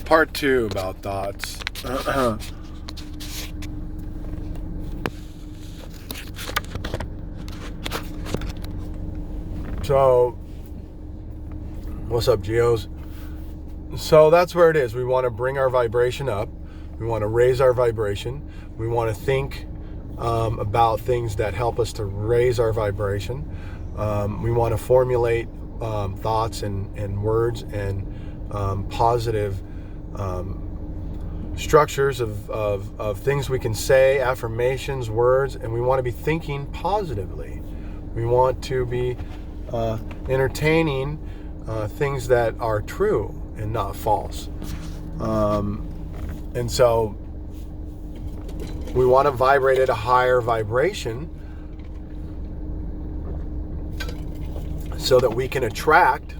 Part 2 about thoughts. So, what's up, GEOs? So that's where it is. We want to bring our vibration up. We want to raise our vibration. We want to think about things that help us to raise our vibration. We want to formulate thoughts and words and positive structures of things we can say, affirmations, words, and we want to be thinking positively. We want to be entertaining things that are true and not false. And so we want to vibrate at a higher vibration so that we can attract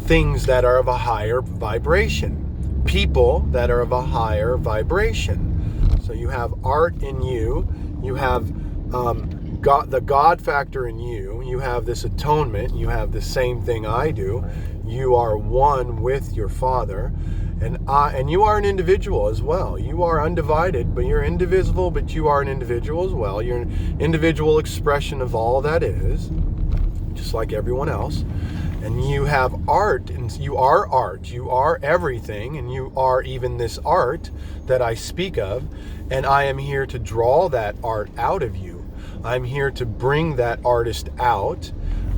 things that are of a higher vibration, people that are of a higher vibration. So you have art in you, you have the God factor in you, you have this atonement, you have the same thing I do. You are one with your Father, and you are an individual as well. You are undivided, but you're indivisible, but you are an individual as well. You're an individual expression of all that is, just like everyone else. And you have art, and you are everything, and you are even this art that I speak of, and I am here to draw that art out of you. I'm here to bring that artist out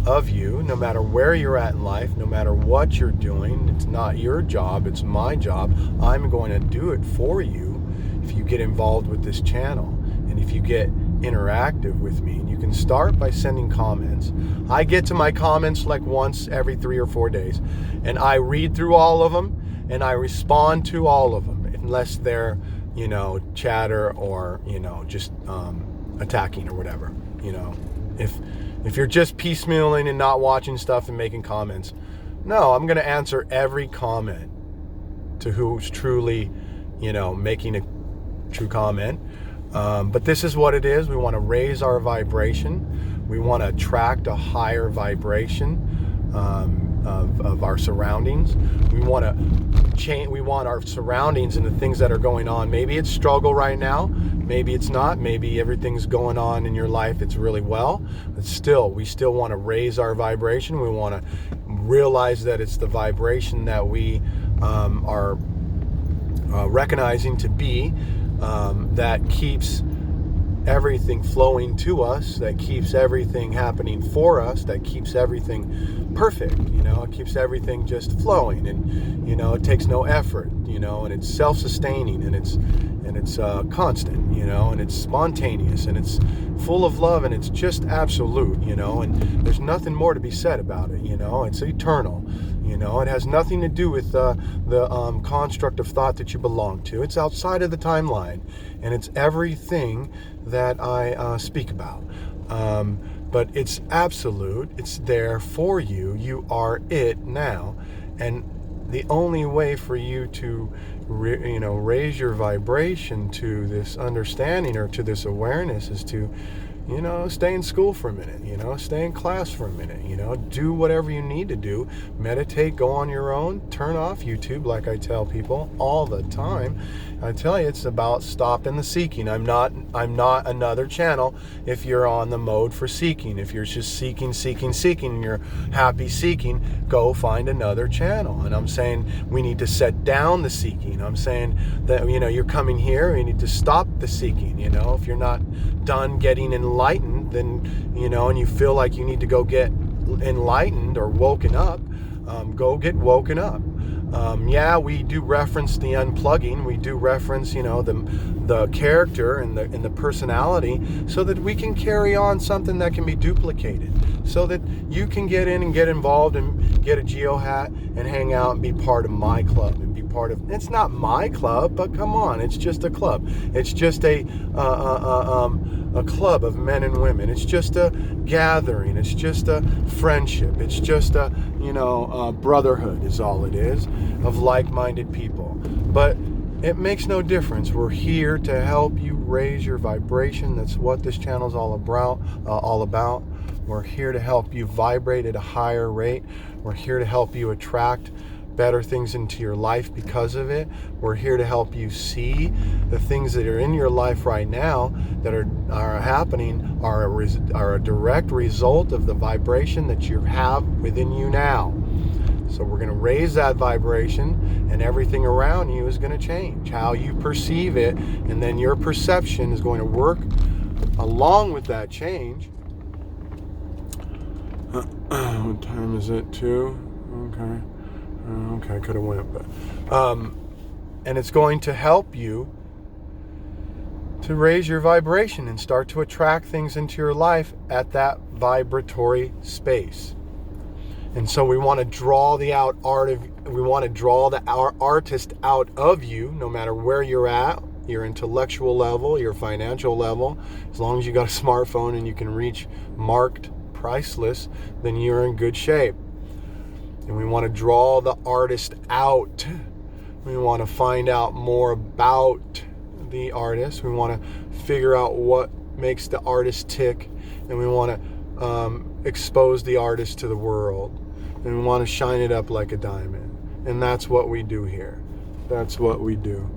of you, no matter where you're at in life, no matter what you're doing. It's not your job, it's my job. I'm going to do it for you if you get involved with this channel, and if you get interactive with me. And you can start by sending comments. I get to my comments like once every 3 or 4 days, and I read through all of them and I respond to all of them, unless they're, chatter or, just attacking or whatever. If you're just piecemealing and not watching stuff and making comments, no, I'm going to answer every comment to who's truly, making a true comment. But this is what it is. We want to raise our vibration. We want to attract a higher vibration of our surroundings. We want to change. We want our surroundings and the things that are going on. Maybe it's struggle right now. Maybe it's not. Maybe everything's going on in your life. It's really well. But still, we still want to raise our vibration. We want to realize that it's the vibration that we are recognizing to be that keeps everything flowing to us, that keeps everything happening for us, that keeps everything perfect. It keeps everything just flowing, and it takes no effort, and it's self-sustaining, and it's constant, and it's spontaneous, and it's full of love, and it's just absolute, and there's nothing more to be said about it. It's eternal. It has nothing to do with the construct of thought that you belong to. It's outside of the timeline, and it's everything that I speak about. But it's absolute. It's there for you. You are it now, and the only way for you to raise your vibration to this understanding or to this awareness is to stay in school for a minute, stay in class for a minute, do whatever you need to do, meditate, go on your own, turn off YouTube, like I tell people all the time. I tell you, it's about stopping the seeking. I'm not another channel if you're on the mode for seeking. If you're just seeking, and you're happy seeking, go find another channel. And I'm saying we need to set down the seeking. I'm saying that, you're coming here, you need to stop the seeking. If you're not done getting enlightened, then, and you feel like you need to go get enlightened or woken up, go get woken up. Yeah, we do reference the unplugging. We do reference, the character and the personality, so that we can carry on something that can be duplicated, so that you can get in and get involved and get a GEO hat and hang out and be part of my club and be part of. It's not my club, but come on, it's just a club. It's just a club of men and women. It's just a gathering. It's just a friendship. It's just a brotherhood is all it is, of like-minded people. But it makes no difference. We're here to help you raise your vibration. That's what this channel is all about. We're here to help you vibrate at a higher rate. We're here to help you attract better things into your life because of it. We're here to help you see the things that are in your life right now that are happening are a direct result of the vibration that you have within you now. So we're going to raise that vibration, and everything around you is going to change. How you perceive it, and then your perception is going to work along with that change. What time is it? 2? Okay. Okay, I could have went, but and it's going to help you to raise your vibration and start to attract things into your life at that vibratory space. And so we want to draw the artist out of you, no matter where you're at, your intellectual level, your financial level. As long as you got a smartphone and you can reach Marked Priceless, then you're in good shape. And we want to draw the artist out. We want to find out more about the artist. We want to figure out what makes the artist tick. And we want to expose the artist to the world. And we want to shine it up like a diamond. And that's what we do here. That's what we do.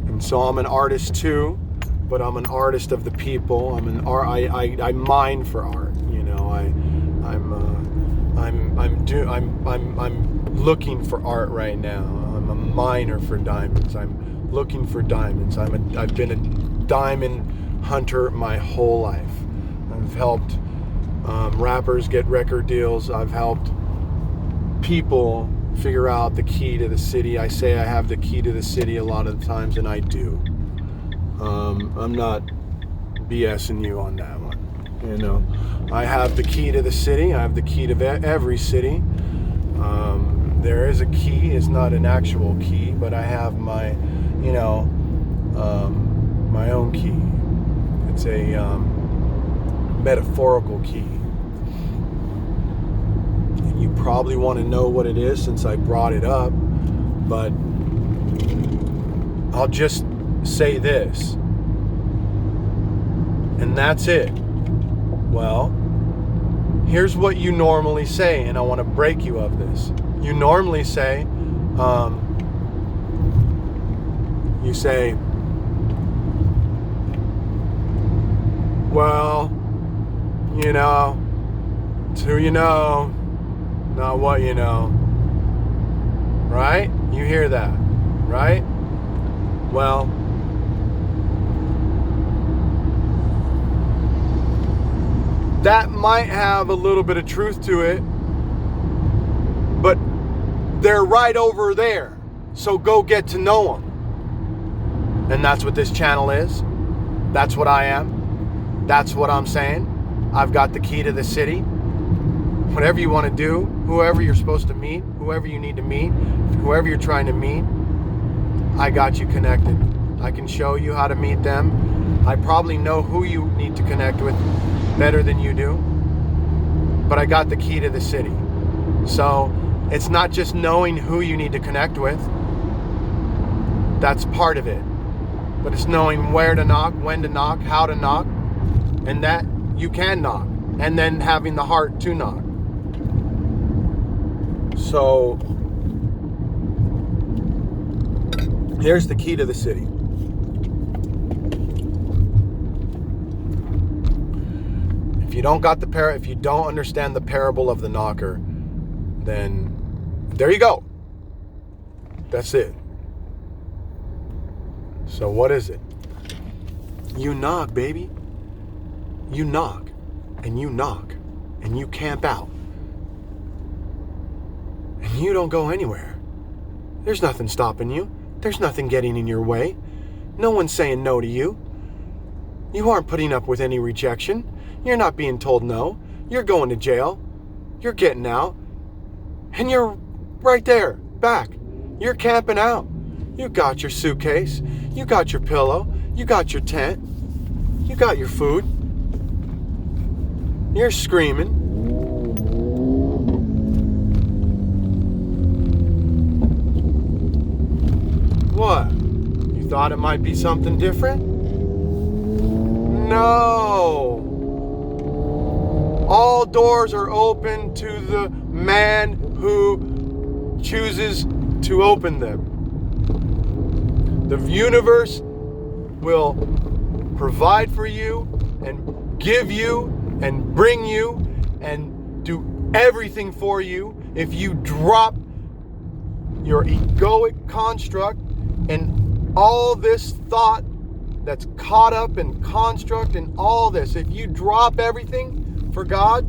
And so I'm an artist too. But I'm an artist of the people. I mine for art. You know, I'm looking for art right now. I'm a miner for diamonds. I'm looking for diamonds. I've been a diamond hunter my whole life. I've helped rappers get record deals. I've helped people figure out the key to the city. I say I have the key to the city a lot of the times, and I do. I'm not BSing you on that one. You know, I have the key to the city. I have the key to every city. There is a key. It's not an actual key, but I have my, my own key. It's a metaphorical key. And you probably want to know what it is since I brought it up, but I'll just say this, and that's it. Well, here's what you normally say, and I want to break you of this. You normally say, well, it's who you know, not what you know. Right? You hear that, right? Well, that might have a little bit of truth to it, but they're right over there. So go get to know them. And that's what this channel is. That's what I am. That's what I'm saying. I've got the key to the city. Whatever you want to do, whoever you're supposed to meet, whoever you need to meet, whoever you're trying to meet, I got you connected. I can show you how to meet them. I probably know who you need to connect with better than you do, but I got the key to the city. So it's not just knowing who you need to connect with. That's part of it. But it's knowing where to knock, when to knock, how to knock, and that you can knock, and then having the heart to knock. So here's the key to the city. If you don't understand the parable of the knocker, then there you go. That's it. So what is it? You knock, baby. You knock, and you knock, and you camp out. And you don't go anywhere. There's nothing stopping you. There's nothing getting in your way. No one's saying no to you. You aren't putting up with any rejection. You're not being told no. You're going to jail. You're getting out. And you're right there, back. You're camping out. You got your suitcase. You got your pillow. You got your tent. You got your food. You're screaming. What? You thought it might be something different? No. All doors are open to the man who chooses to open them. The universe will provide for you and give you and bring you and do everything for you if you drop your egoic construct and all this thought that's caught up in construct and all this. If you drop everything for God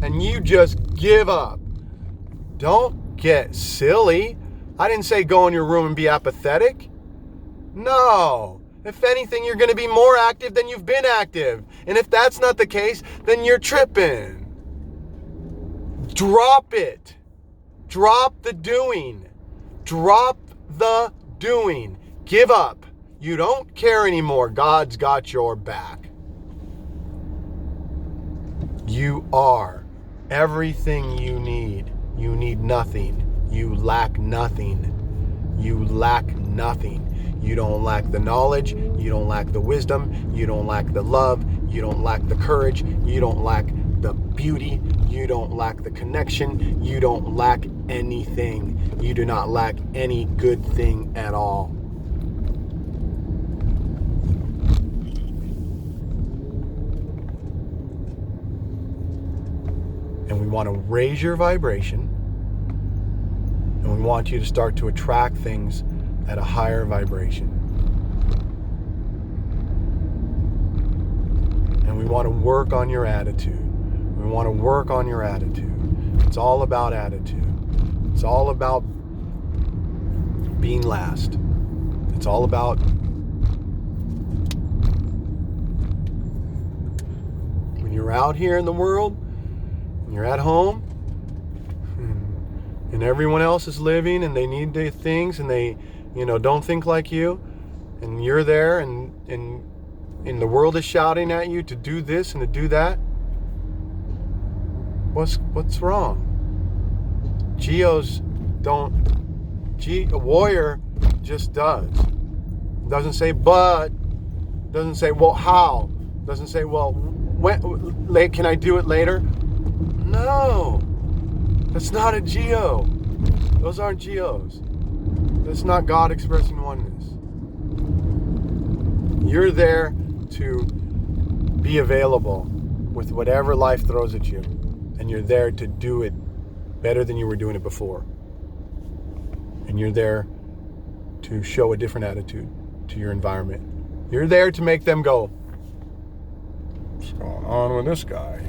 and you just give up, don't get silly. I didn't say go in your room and be apathetic. No. If anything, you're going to be more active than you've been active. And if that's not the case, then you're tripping. Drop it. Drop the doing. Drop the doing. Give up. You don't care anymore. God's got your back. You are everything you need. You need nothing. You lack nothing. You lack nothing. You don't lack the knowledge. You don't lack the wisdom. You don't lack the love. You don't lack the courage. You don't lack the beauty. You don't lack the connection. You don't lack anything. You do not lack any good thing at all. And we want to raise your vibration. And we want you to start to attract things at a higher vibration. And we want to work on your attitude. We want to work on your attitude. It's all about attitude. It's all about being last. It's all about when you're out here in the world, and you're at home, and everyone else is living and they need their things and they, don't think like you, and you're there and the world is shouting at you to do this and to do that. What's wrong? GEOs don't. A warrior just does. Doesn't say but. Doesn't say well how. Doesn't say well when. Can I do it later? No. That's not a GEO. Those aren't GEOs. That's not God expressing oneness. You're there to be available with whatever life throws at you. And you're there to do it better than you were doing it before. And you're there to show a different attitude to your environment. You're there to make them go, what's going on with this guy?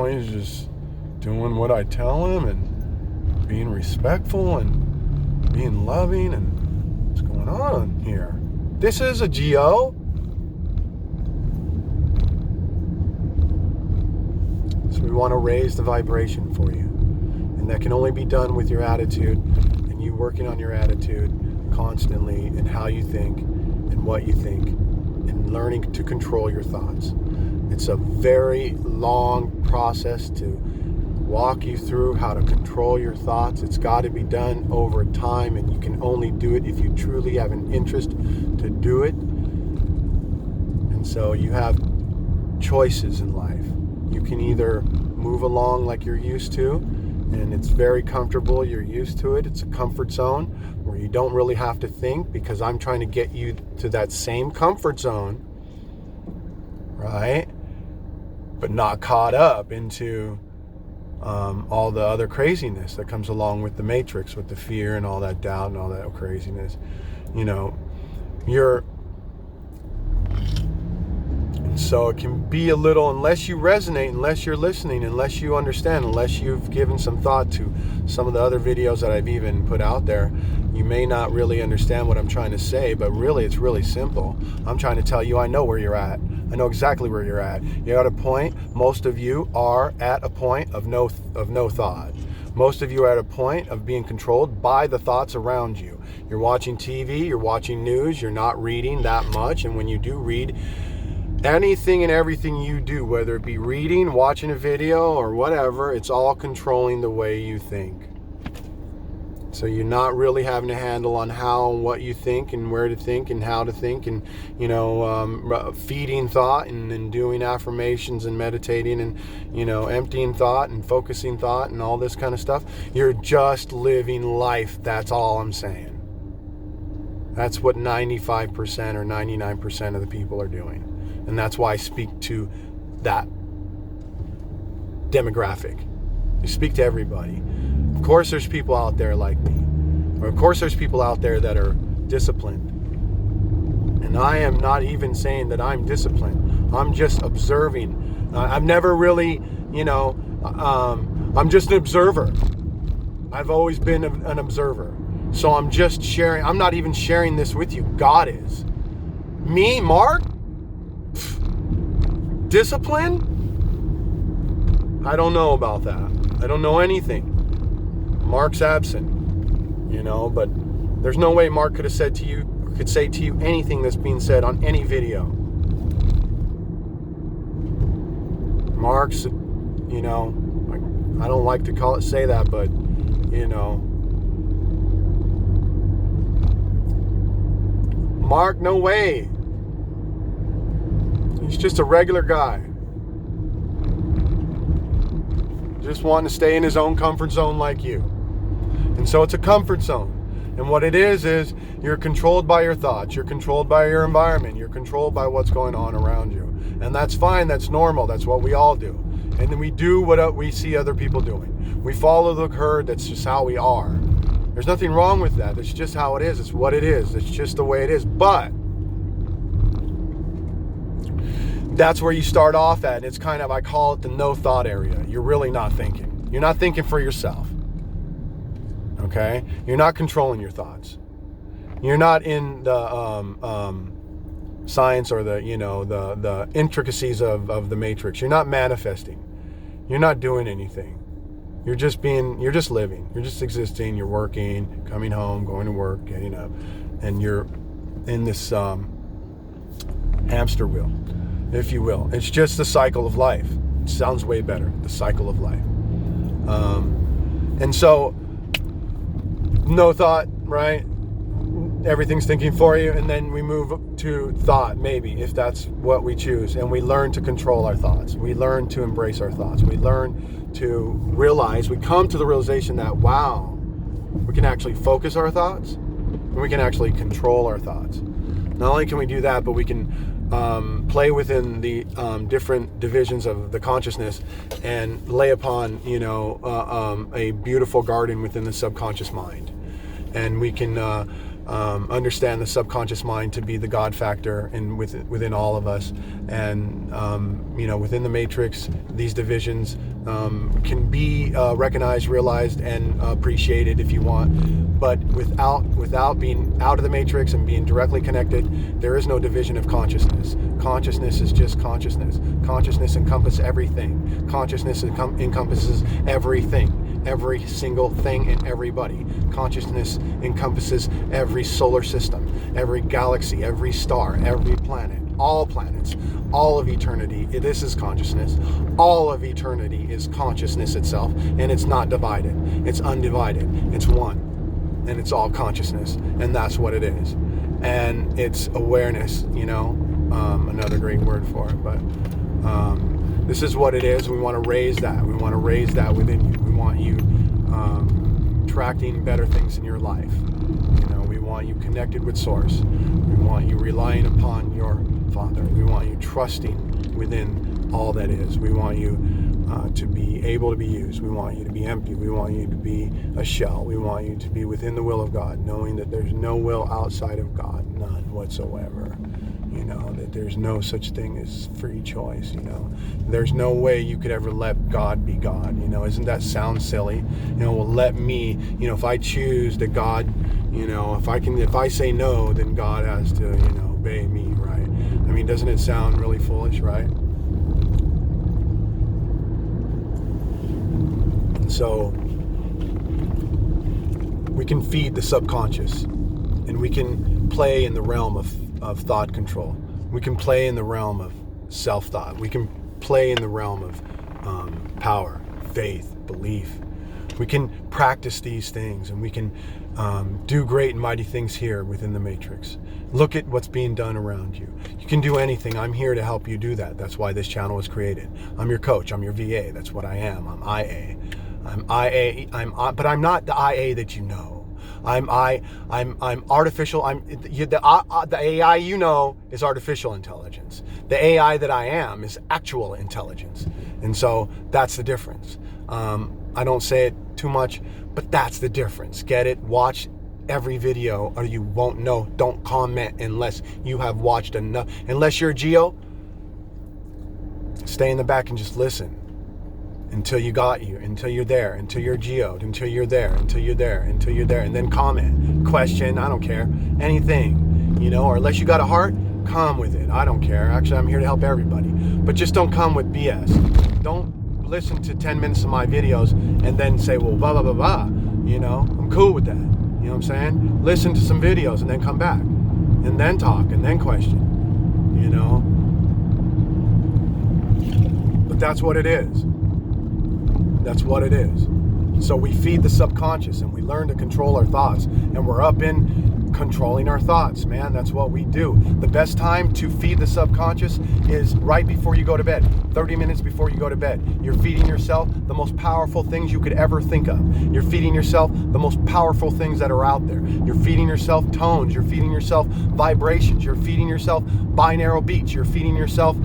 He's just doing what I tell him and being respectful and being loving, and what's going on here? This is a GEO. So we want to raise the vibration for you. And that can only be done with your attitude and you working on your attitude constantly and how you think and what you think and learning to control your thoughts. It's a very long process to walk you through how to control your thoughts. It's got to be done over time, and you can only do it if you truly have an interest to do it. And so you have choices in life. You can either move along like you're used to, and it's very comfortable, you're used to it, it's a comfort zone where you don't really have to think, because I'm trying to get you to that same comfort zone, right? But not caught up into all the other craziness that comes along with the matrix, with the fear and all that doubt and all that craziness. So it can be a little, unless you resonate, unless you're listening, unless you understand, unless you've given some thought to some of the other videos that I've even put out there, you may not really understand what I'm trying to say, but really it's really simple. I'm trying to tell you I know where you're at. I know exactly where you're at. You're at a point, most of you are at a point of no thought. Most of you are at a point of being controlled by the thoughts around you. You're watching TV, you're watching news, you're not reading that much, and when you do read, anything and everything you do, whether it be reading, watching a video, or whatever, it's all controlling the way you think. So you're not really having a handle on how and what you think and where to think and how to think, and feeding thought and doing affirmations and meditating and emptying thought and focusing thought and all this kind of stuff. You're just living life. That's all I'm saying. That's what 95% or 99% of the people are doing. And that's why I speak to that demographic. I speak to everybody. Of course there's people out there like me. Or of course there's people out there that are disciplined. And I am not even saying that I'm disciplined. I'm just observing. I've never really, I'm just an observer. I've always been an observer. So I'm just sharing. I'm not even sharing this with you. God is. Me, Mark? Discipline? I don't know about that. I don't know anything. Mark's absent, but there's no way Mark could have said to you, or could say to you anything that's being said on any video. Mark's, I don't like to say that, but, Mark, no way. He's just a regular guy. Just wanting to stay in his own comfort zone like you. And so it's a comfort zone. And what it is you're controlled by your thoughts. You're controlled by your environment. You're controlled by what's going on around you. And that's fine. That's normal. That's what we all do. And then we do what we see other people doing. We follow the herd. That's just how we are. There's nothing wrong with that. It's just how it is. It's what it is. It's just the way it is. But that's where you start off at. And it's kind of, I call it the no thought area. You're really not thinking. You're not thinking for yourself. Okay? You're not controlling your thoughts. You're not in the science or the intricacies of the matrix. You're not manifesting. You're not doing anything. You're just living. You're just existing. You're working, coming home, going to work, getting up. And you're in this hamster wheel, if you will. It's just the cycle of life. It sounds way better. The cycle of life. And so, no thought, right? Everything's thinking for you, and then we move to thought, maybe, if that's what we choose. And we learn to control our thoughts. We learn to embrace our thoughts. We learn to realize, we come to the realization that, wow, we can actually focus our thoughts, and we can actually control our thoughts. Not only can we do that, but we can play within the different divisions of the consciousness and lay upon, a beautiful garden within the subconscious mind. And we can understand the subconscious mind to be the God factor within all of us. And, within the matrix, these divisions can be recognized, realized, and appreciated if you want. But without being out of the matrix and being directly connected, there is no division of consciousness. Consciousness is just consciousness. Consciousness encompasses everything. Consciousness encompasses everything. Every single thing and everybody. Consciousness encompasses every solar system, every galaxy, every star, every planet, all planets, all of eternity. This is consciousness. All of eternity is consciousness itself, and it's not divided. It's undivided. It's one, and it's all consciousness, and that's what it is. And it's awareness, another great word for it, but this is what it is. We want to raise that. We want to raise that within you. We want you attracting better things in your life. We want you connected with Source. We want you relying upon your Father. We want you trusting within all that is. We want you to be able to be used. We want you to be empty. We want you to be a shell. We want you to be within the will of God, knowing that there's no will outside of God, none whatsoever. That there's no such thing as free choice. There's no way you could ever let God be God. Isn't that sound silly? Well, let me, if I choose that God, if I say no, then God has to, obey me, right? I mean, doesn't it sound really foolish, right? So we can feed the subconscious, and we can play in the realm of thought control. We can play in the realm of self-thought. We can play in the realm of power, faith, belief. We can practice these things, and we can do great and mighty things here within the matrix. Look at what's being done around you. You can do anything. I'm here to help you do that. That's why this channel was created. I'm your coach. I'm your VA. That's what I am. I'm IA. But I'm not the IA that you know. I'm artificial. The AI you know is artificial intelligence. The AI that I am is actual intelligence. And so that's the difference. I don't say it too much, but that's the difference. Get it? Watch every video or you won't know. Don't comment unless you have watched enough. Unless you're a GEO, stay in the back and just listen until you're there, until you're geoed, until you're there, and then comment, question, I don't care, anything, or unless you got a heart, come with it. I don't care. Actually, I'm here to help everybody. But just don't come with BS. Don't listen to 10 minutes of my videos and then say, well, blah, blah, blah, blah. I'm cool with that. You know what I'm saying? Listen to some videos and then come back and then talk and then question, But that's what it is. That's what it is. So we feed the subconscious and we learn to control our thoughts, and we're up in controlling our thoughts, man. That's what we do. The best time to feed the subconscious is right before you go to bed, 30 minutes before you go to bed. You're feeding yourself the most powerful things you could ever think of. You're feeding yourself the most powerful things that are out there. You're feeding yourself tones. You're feeding yourself vibrations. You're feeding yourself binaural beats. You're feeding yourself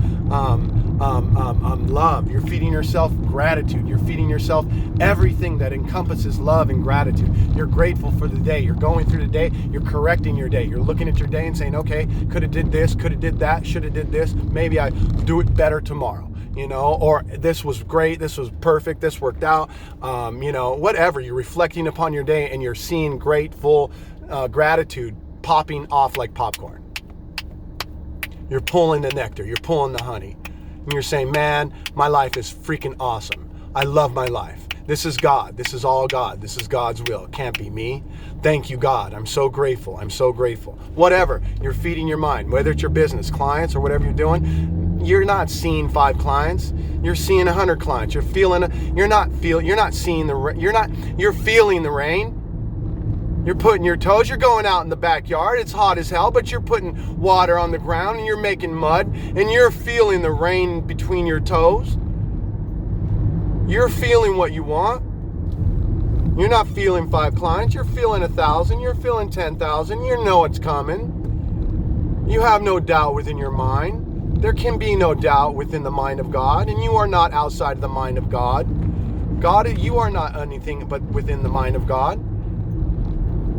love. You're feeding yourself gratitude. You're feeding yourself everything that encompasses love and gratitude. You're grateful for the day. You're going through the day. You're correcting your day. You're looking at your day and saying, okay, could have did this, could have did that, should have did this. Maybe I do it better tomorrow. Or this was great, this was perfect, this worked out, whatever. You're reflecting upon your day and you're seeing grateful gratitude popping off like popcorn. You're pulling the nectar, you're pulling the honey, and you're saying, man, my life is freaking awesome. I love my life. This is God. This is all God. This is God's will. It can't be me. Thank you, God. I'm so grateful. I'm so grateful. Whatever. You're feeding your mind, whether it's your business, clients, or whatever you're doing. You're not seeing 5 clients. You're seeing 100 clients. You're feeling you're feeling the rain. You're putting your toes. You're going out in the backyard. It's hot as hell, but you're putting water on the ground and you're making mud and you're feeling the rain between your toes. You're feeling what you want. You're not feeling 5 clients. You're feeling 1,000. You're feeling 10,000. You know it's coming. You have no doubt within your mind. There can be no doubt within the mind of God, and you are not outside of the mind of God. You are not anything but within the mind of God.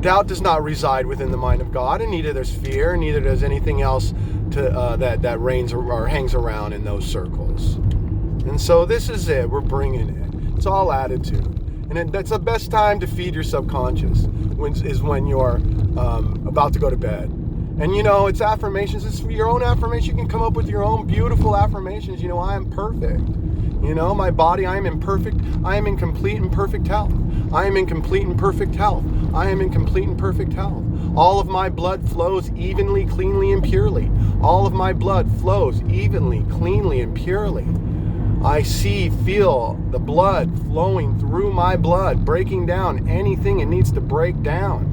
Doubt does not reside within the mind of God, and neither there's fear, and neither does anything else that reigns or hangs around in those circles. And so this is it. We're bringing it. It's all attitude. And that's the best time to feed your subconscious is when you're about to go to bed. And it's affirmations. It's your own affirmation. You can come up with your own beautiful affirmations. I am perfect. My body, I am in complete and perfect health. I am in complete and perfect health. I am in complete and perfect health. All of my blood flows evenly, cleanly, and purely. All of my blood flows evenly, cleanly, and purely. I feel the blood flowing through my blood, breaking down anything it needs to break down.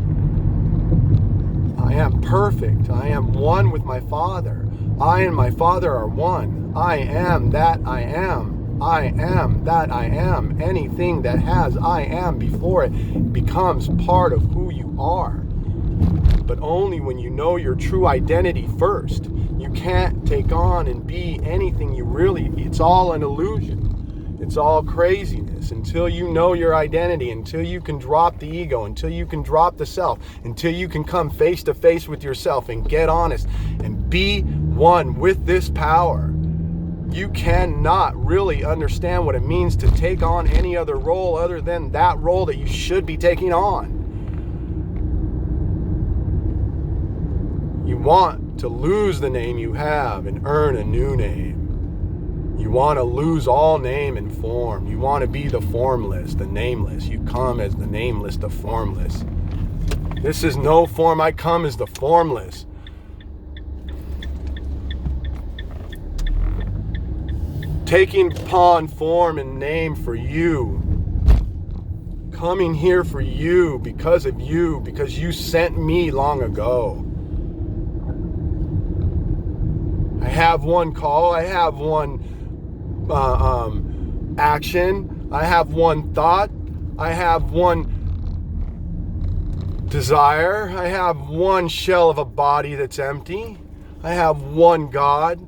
I am perfect. I am one with my Father. I and my Father are one. I am that I am. I am that I am. Anything that has I am before it becomes part of who you are. But only when you know your true identity first. You can't take on and be anything it's all an illusion. It's all craziness until you know your identity, until you can drop the ego, until you can drop the self, until you can come face to face with yourself and get honest and be one with this power. You cannot really understand what it means to take on any other role other than that role that you should be taking on. You want to lose the name you have and earn a new name. You want to lose all name and form. You want to be the formless, the nameless. You come as the nameless, the formless. This is no form. I come as the formless. Taking upon form and name for you coming here for you, because of you, because you sent me long ago. I have one call, I have one action, I have one thought, I have one desire, I have one shell of a body that's empty, I have one God,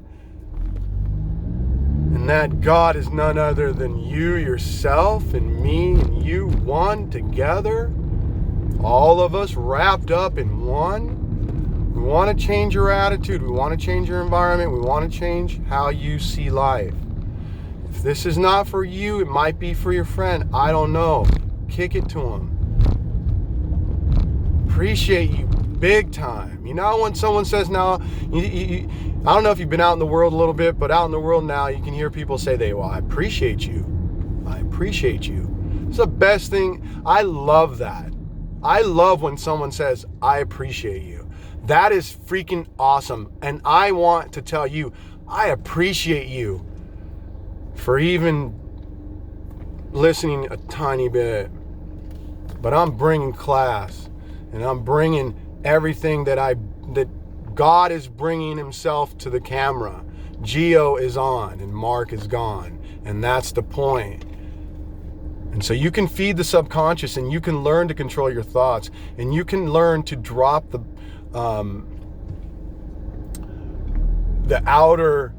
and that God is none other than you, yourself, and me, and you, one together, all of us wrapped up in one. We want to change your attitude, we want to change your environment, we want to change how you see life. If this is not for you, it might be for your friend, I don't know. Kick it to him. Appreciate you big time. You know, when someone says now, I don't know if you've been out in the world a little bit, but out in the world now, you can hear people say, well, I appreciate you. I appreciate you. It's the best thing. I love that. I love when someone says, I appreciate you. That is freaking awesome. And I want to tell you, I appreciate you for even listening a tiny bit. But I'm bringing class, and I'm bringing everything that God is bringing himself to the camera. GEO is on and Mark is gone. And that's the point. And so you can feed the subconscious, and you can learn to control your thoughts, and you can learn to drop the outer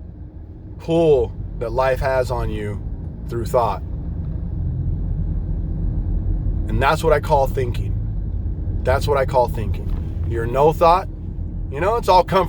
pull that life has on you through thought. And that's what I call thinking. That's what I call thinking. You're no thought. You know, it's all comfort